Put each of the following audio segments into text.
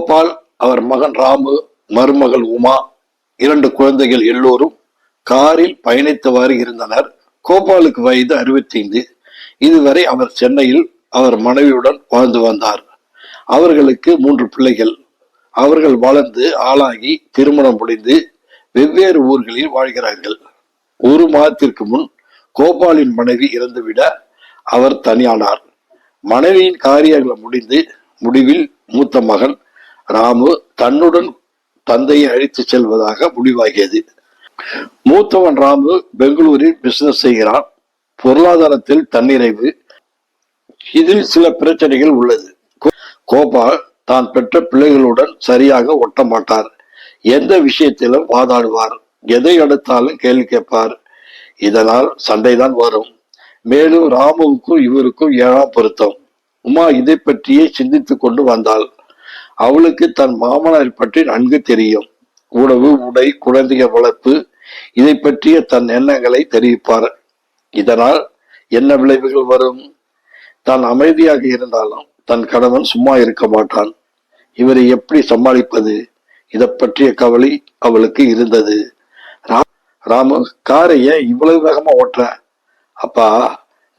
கோபால், அவர் மகன் ராமு, மருமகள் உமா, 2 குழந்தைகள் எல்லோரும் காரில் பயணித்தவாறு இருந்தனர். கோபாலுக்கு வயது 65. இதுவரை அவர் சென்னையில் அவர் மனைவியுடன் வாழ்ந்து வந்தார். அவர்களுக்கு 3 பிள்ளைகள். அவர்கள் வளர்ந்து ஆளாகி திருமணம் முடிந்து வெவ்வேறு ஊர்களில் வாழ்கிறார்கள். 1 மாதத்திற்கு முன் கோபாலின் மனைவி இறந்துவிட அவர் தனியானார். மனைவியின் காரியங்கள் முடிவில் மூத்த மகன் ராமு தன்னுடன் தந்தையை அழைத்து செல்வதாக முடிவாகியது. மூத்தவன் ராமு பெங்களூரில் பிசினஸ் செய்கிறான். பொருளாதாரத்தில் தன்னிறைவு. இதில் சில பிரச்சனைகள் உள்ளது. கோபால் தான் பெற்ற பிள்ளைகளுடன் சரியாக ஒட்ட மாட்டார். எந்த விஷயத்திலும் வாதாடுவார். எதை எடுத்தாலும் கேள்வி கேட்பார். இதனால் சண்டைதான் வரும். மேலும் ராமுவுக்கும் இவருக்கும் 7ஆம் பொருத்தம். உமா இதை பற்றியே சிந்தித்துக் கொண்டு வந்தாள். அவளுக்கு தன் மாமனார் பற்றி நன்கு தெரியும். உணவு, உடை, குழந்தைகள் வளர்ப்பு, இதை பற்றிய தன் எண்ணங்களை தெரிவிப்பார். இதனால் என்ன விளைவுகள் வரும்? தான் அமைதியாக இருந்தாலும் தன் கணவன் சும்மா இருக்க மாட்டான். இவரை எப்படி சமாளிப்பது? இதை பற்றிய கவலை அவளுக்கு இருந்தது. ராமு, காரை ஏன் இவ்வளவு வேகமா ஓட்டுற? அப்பா,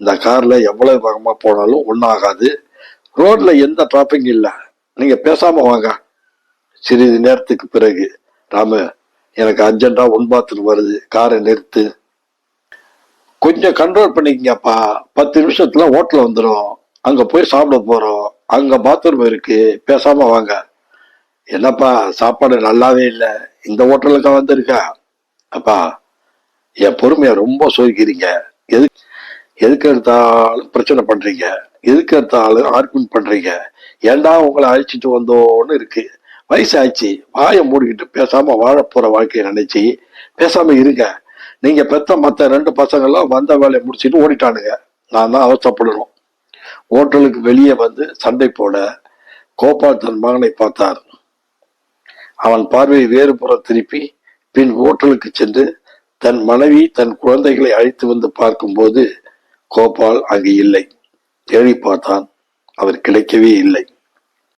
இந்த கார்ல எவ்வளவு வேகமா போனாலும் ஒன்றாகாது. ரோட்ல எந்த டிராபிக் இல்லை. நீங்க பேசாம வாங்க. சிறிது நேரத்துக்கு பிறகு, ராமு, எனக்கு அர்ஜென்டா 1 பாத்ரூம் வருது, காரை நிறுத்து. கொஞ்சம் கண்ட்ரோல் பண்ணிக்கங்கப்பா. 10 நிமிஷத்துல ஹோட்டல் வந்துடும். அங்க போய் சாப்பிட போறோம். அங்க பாத்ரூம் இருக்கு. பேசாம வாங்க. என்னப்பா, சாப்பாடு நல்லாவே இல்லை. இந்த ஹோட்டலுக்கு வந்திருக்க? அப்பா, என் பொறுமைய ரொம்ப சோதிக்கிறீங்க. எதுக்கு எடுத்தாலும் பிரச்சனை பண்றீங்க. எதுக்கு எடுத்தாலும் ஆர்குமெண்ட் பண்றீங்க. ஏண்டா உங்களை அழைச்சிட்டு வந்தோன்னு இருக்கு. வயசாச்சு. வாயை மூடிக்கிட்டு பேசாம வாழ போற வாழ்க்கையை நினைச்சு பேசாம இருங்க. நீங்க பெத்த மத்த 2 பசங்களும் வந்த வேலையை முடிச்சுட்டு ஓடிட்டானுங்க. நான் தான் அவசரப்படணும். ஹோட்டலுக்கு வெளியே வந்து சண்டை போட கோபால் தன் மகனை பார்த்தார். அவன் பார்வையை வேறு புறம் திருப்பி பின் ஹோட்டலுக்கு சென்று தன் மனைவி தன் குழந்தைகளை அழைத்து வந்து பார்க்கும்போது கோபால் அங்கு இல்லை. தேடி பார்த்தான். அவர் கிடைக்கவே இல்லை.